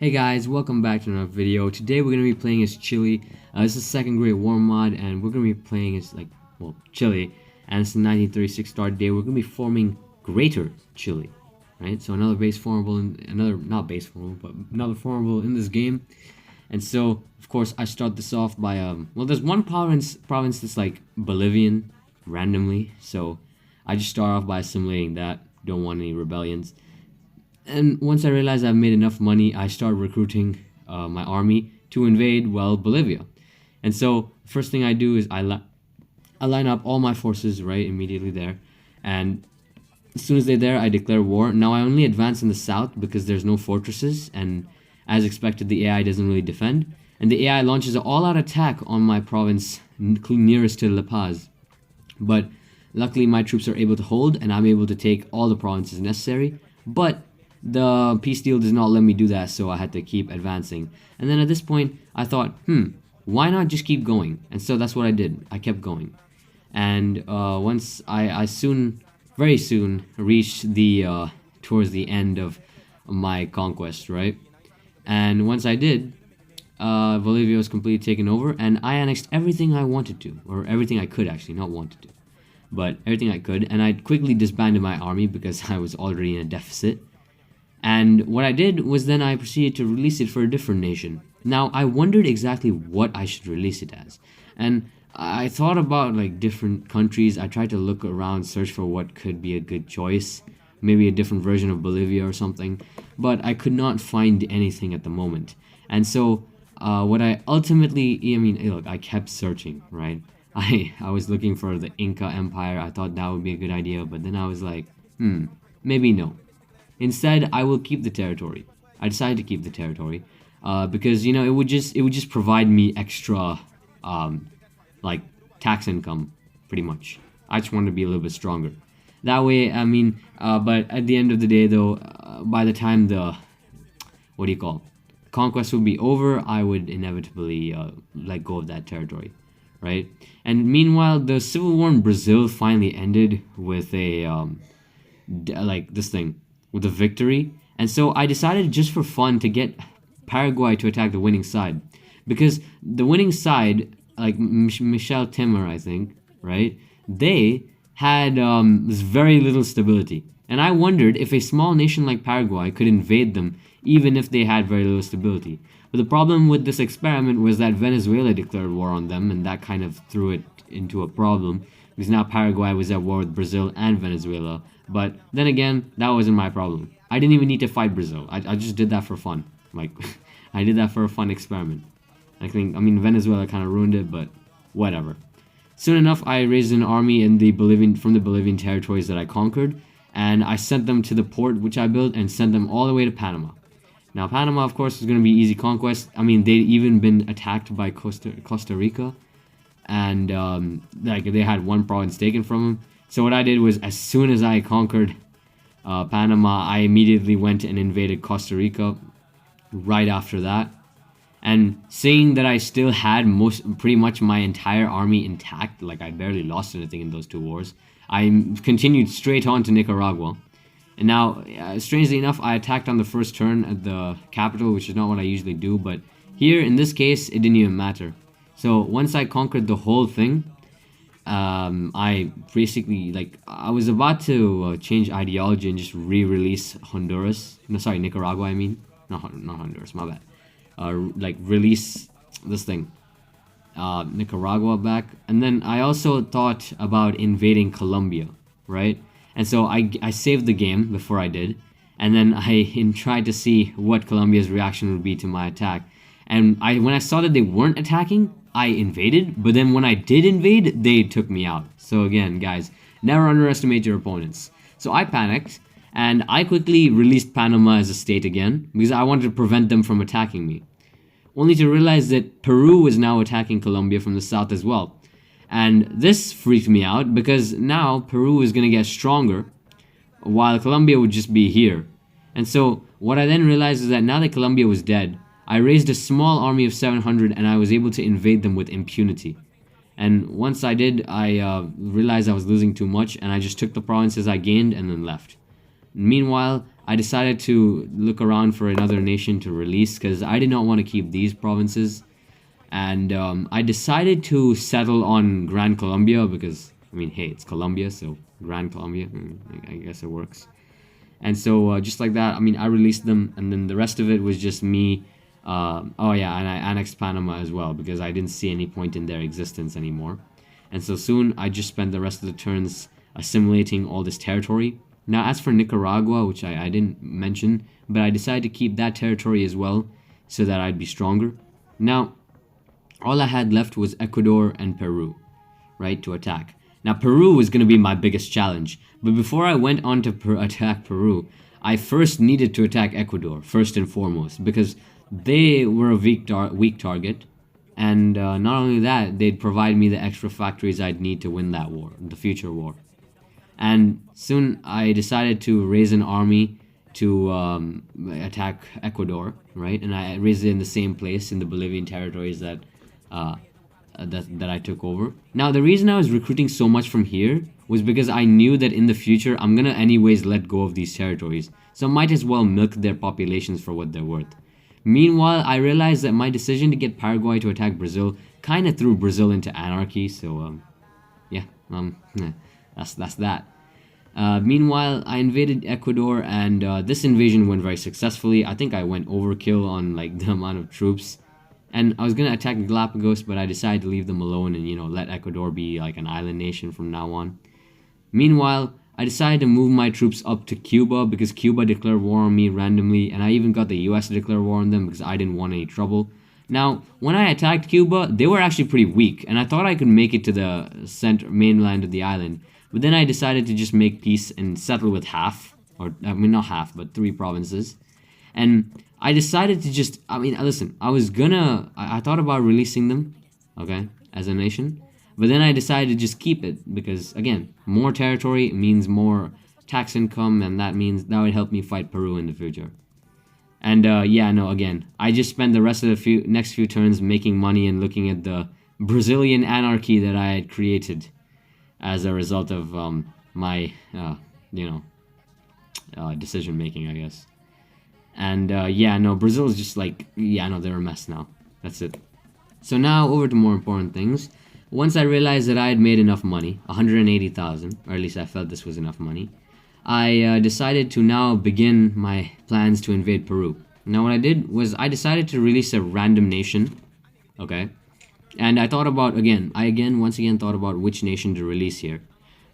Hey guys, welcome back to another video. Today we're going to be playing as Chile. This is second Great War mod, and we're going to be playing as, Chile. And it's the 1936 start day. We're going to be forming Greater Chile, right? So another base formable, another formable in this game. And so, of course, I start this off by, there's one province that's like Bolivian, randomly. So I just start off by assimilating that. Don't want any rebellions. And once I realized I've made enough money, I started recruiting my army to invade, Bolivia. And so, the first thing I do is I line up all my forces right immediately there. And as soon as they're there, I declare war. Now, I only advance in the south because there's no fortresses. And as expected, the AI doesn't really defend. And the AI launches an all-out attack on my province nearest to La Paz. But luckily, my troops are able to hold, and I'm able to take all the provinces necessary. But the peace deal does not let me do that, so I had to keep advancing. And then at this point, I thought, why not just keep going? And so that's what I did. I kept going. And once I very soon reached the towards the end of my conquest, right? And once I did, Bolivia was completely taken over, and I annexed everything I wanted to, or everything I could actually, not wanted to, but everything I could. And I quickly disbanded my army because I was already in a deficit. And what I did was then I proceeded to release it for a different nation. Now, I wondered exactly what I should release it as. And I thought about different countries. I tried to look around, search for what could be a good choice. Maybe a different version of Bolivia or something. But I could not find anything at the moment. And so what I ultimately, look, I kept searching, right? I was looking for the Inca Empire. I thought that would be a good idea. But then I was like, maybe no. Instead, I will keep the territory. I decided to keep the territory because it would just provide me extra tax income, pretty much. I just wanted to be a little bit stronger. That way, but at the end of the day, though, by the time the conquest would be over, I would inevitably let go of that territory, right? And meanwhile, the civil war in Brazil finally ended with a with a victory. And so I decided just for fun to get Paraguay to attack the winning side, because the winning side, like Michel Temer, I think, right, they had very little stability, and I wondered if a small nation like Paraguay could invade them even if they had very little stability. But the problem with this experiment was that Venezuela declared war on them, and that kind of threw it into a problem, because now Paraguay was at war with Brazil and Venezuela. But then again, that wasn't my problem. I didn't even need to fight Brazil. I just did that for fun. I did that for a fun experiment. Venezuela kind of ruined it, but whatever. Soon enough, I raised an army from the Bolivian territories that I conquered, and I sent them to the port which I built and sent them all the way to Panama. Now, Panama, of course, was going to be easy conquest. They'd even been attacked by Costa Rica, and they had one province taken from them. So what I did was, as soon as I conquered Panama, I immediately went and invaded Costa Rica right after that. And seeing that I still had pretty much my entire army intact, I barely lost anything in those two wars, I continued straight on to Nicaragua. And now, strangely enough, I attacked on the first turn at the capital, which is not what I usually do. But here, in this case, it didn't even matter. So once I conquered the whole thing, I basically, I was about to change ideology and just re-release Nicaragua, not Honduras, my bad. Release this thing, Nicaragua back. And then I also thought about invading Colombia, right? And so I saved the game before I did, and then I tried to see what Colombia's reaction would be to my attack. And when I saw that they weren't attacking, I invaded, but then when I did invade, they took me out. So again, guys, never underestimate your opponents. So I panicked, and I quickly released Panama as a state again, because I wanted to prevent them from attacking me. Only to realize that Peru was now attacking Colombia from the south as well. And this freaked me out, because now Peru is going to get stronger, while Colombia would just be here. And so what I then realized is that now that Colombia was dead, I raised a small army of 700, and I was able to invade them with impunity. And once I did, I realized I was losing too much, and I just took the provinces I gained and then left. Meanwhile, I decided to look around for another nation to release because I did not want to keep these provinces. And I decided to settle on Gran Colombia because, I mean, hey, it's Colombia, so Gran Colombia, I guess it works. And so just like that, I mean, I released them, and then the rest of it was just me. Oh yeah, and I annexed Panama as well because I didn't see any point in their existence anymore. And so soon I just spent the rest of the turns assimilating all this territory. Now, as for Nicaragua, which I didn't mention, but I decided to keep that territory as well so that I'd be stronger. Now, all I had left was Ecuador and Peru, right, to attack. Now, Peru was going to be my biggest challenge, but before I went on to attack Peru, I first needed to attack Ecuador, first and foremost, because they were a weak target, and not only that, they'd provide me the extra factories I'd need to win that war, the future war. And soon I decided to raise an army to attack Ecuador, right? And I raised it in the same place in the Bolivian territories uh, that I took over. Now, the reason I was recruiting so much from here was because I knew that in the future I'm gonna anyways let go of these territories, so I might as well milk their populations for what they're worth. Meanwhile, I realized that my decision to get Paraguay to attack Brazil kind of threw Brazil into anarchy, so yeah, that's that. Meanwhile, I invaded Ecuador, and this invasion went very successfully. I think I went overkill on like the amount of troops, and I was gonna attack Galapagos, but I decided to leave them alone and let Ecuador be like an island nation from now on. Meanwhile, I decided to move my troops up to Cuba because Cuba declared war on me randomly, and I even got the US to declare war on them because I didn't want any trouble. Now, when I attacked Cuba, they were actually pretty weak, and I thought I could make it to the mainland of the island. But then I decided to just make peace and settle with half, or I mean not half, but 3 provinces. And I decided to just, I mean, listen, I thought about releasing them, okay, as a nation. But then I decided to just keep it because, again, more territory means more tax income, and that means that would help me fight Peru in the future. And yeah, no, again, I just spent the rest of the next few turns making money and looking at the Brazilian anarchy that I had created as a result of my, decision making, I guess. And yeah, no, Brazil is just like, yeah, no, they're a mess now. That's it. So now over to more important things. Once I realized that I had made enough money, 180,000, or at least I felt this was enough money, I decided to now begin my plans to invade Peru. Now what I did was I decided to release a random nation, okay? And I thought about, once again thought about which nation to release here.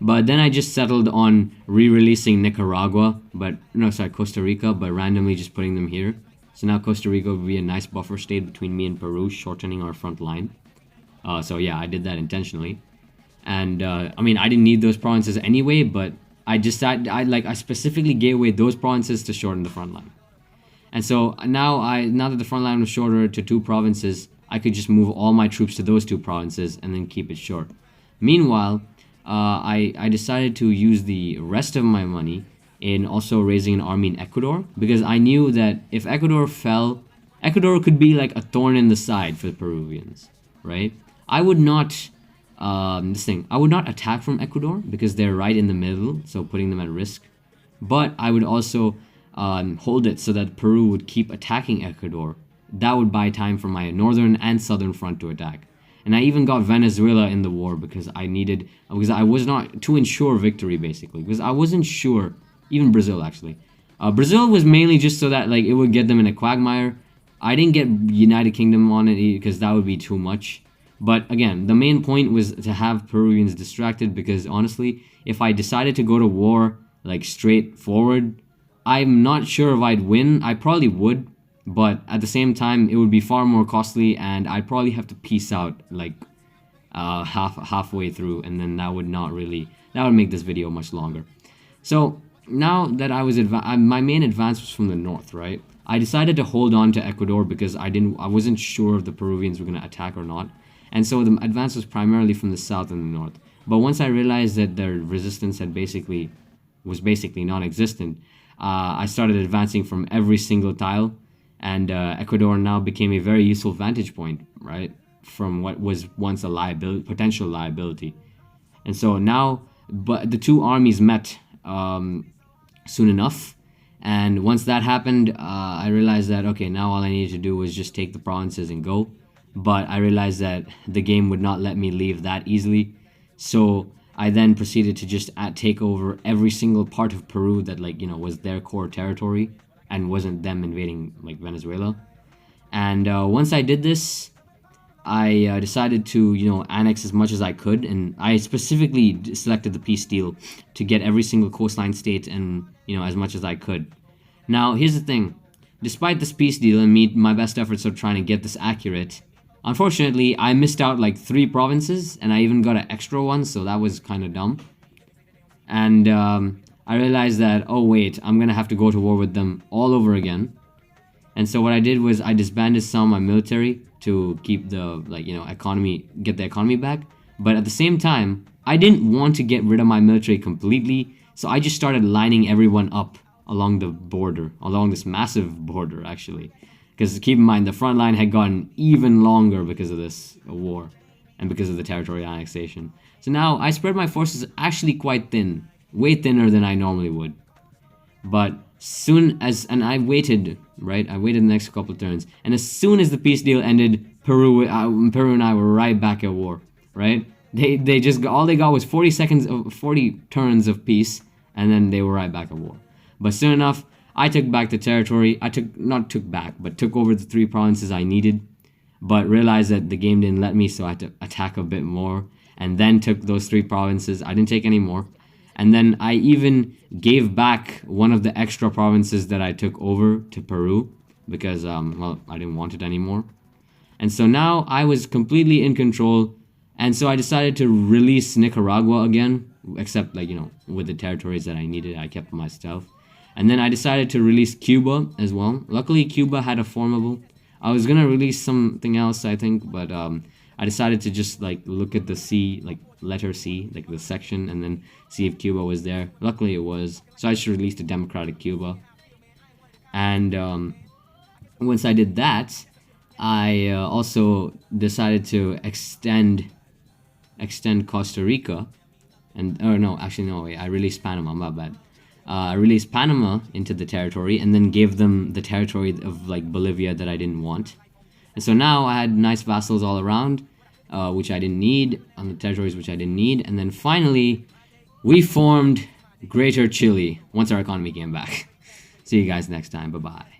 But then I just settled on re-releasing Costa Rica, but randomly just putting them here. So now Costa Rica would be a nice buffer state between me and Peru, shortening our front line. So yeah, I did that intentionally. And I mean, I didn't need those provinces anyway, but I specifically gave away those provinces to shorten the front line. And so now that the front line was shorter to 2 provinces, I could just move all my troops to those 2 provinces and then keep it short. Meanwhile, I decided to use the rest of my money in also raising an army in Ecuador, because I knew that if Ecuador fell, Ecuador could be like a thorn in the side for the Peruvians, right? I would not attack from Ecuador because they're right in the middle, so putting them at risk. But I would also hold it so that Peru would keep attacking Ecuador. That would buy time for my northern and southern front to attack. And I even got Venezuela in the war because I was not, to ensure victory basically, because I wasn't sure, even Brazil actually. Brazil was mainly just so that like it would get them in a quagmire. I didn't get United Kingdom on it because that would be too much. But again, the main point was to have Peruvians distracted, because honestly, if I decided to go to war like straight forward, I'm not sure if I'd win. I probably would, but at the same time, it would be far more costly, and I'd probably have to peace out like halfway through, and then that would make this video much longer. So now that my main advance was from the north, right? I decided to hold on to Ecuador because I wasn't sure if the Peruvians were going to attack or not. And so the advance was primarily from the south and the north. But once I realized that their resistance was basically non-existent, I started advancing from every single tile, and Ecuador now became a very useful vantage point, right, from what was once a potential liability. And so now, but the 2 armies met soon enough. And once that happened, I realized that okay, now all I needed to do was just take the provinces and go. But I realized that the game would not let me leave that easily, so I then proceeded to just take over every single part of Peru that was their core territory and wasn't them invading like Venezuela. And once I did this, I decided to annex as much as I could, and I specifically selected the peace deal to get every single coastline state and as much as I could. Now here's the thing: despite this peace deal and my best efforts of trying to get this accurate, unfortunately I missed out like 3 provinces, and I even got an extra one, so that was kind of dumb. And I realized that, oh wait, I'm gonna have to go to war with them all over again. And so what I did was I disbanded some of my military to keep the economy, get the economy back. But at the same time, I didn't want to get rid of my military completely, so I just started lining everyone up along the border, along this massive border actually. Because keep in mind, the front line had gotten even longer because of this war and because of the territorial annexation. So now I spread my forces actually quite thin, way thinner than I normally would. But and I waited, right? I waited the next couple of turns, and as soon as the peace deal ended, Peru and I were right back at war, right? They just all they got was 40 turns of peace, and then they were right back at war. But soon enough, I took back the territory. Took over the 3 provinces I needed, but realized that the game didn't let me, so I had to attack a bit more, and then took those 3 provinces. I didn't take any more. And then I even gave back one of the extra provinces that I took over to Peru because, well, I didn't want it anymore. And so now I was completely in control. And so I decided to release Nicaragua again, except with the territories that I needed, I kept myself. And then I decided to release Cuba as well. Luckily, Cuba had a formable. I was going to release something else, I think, but I decided to just look at the C, letter C, the section, and then see if Cuba was there. Luckily it was, so I just released a democratic Cuba. And once I did that, I also decided to extend Costa Rica, and I released Panama. My bad. I released Panama into the territory, and then gave them the territory of Bolivia that I didn't want. And so now I had nice vassals all around, which I didn't need, on the territories which I didn't need. And then finally, we formed Greater Chile once our economy came back. See you guys next time. Bye-bye.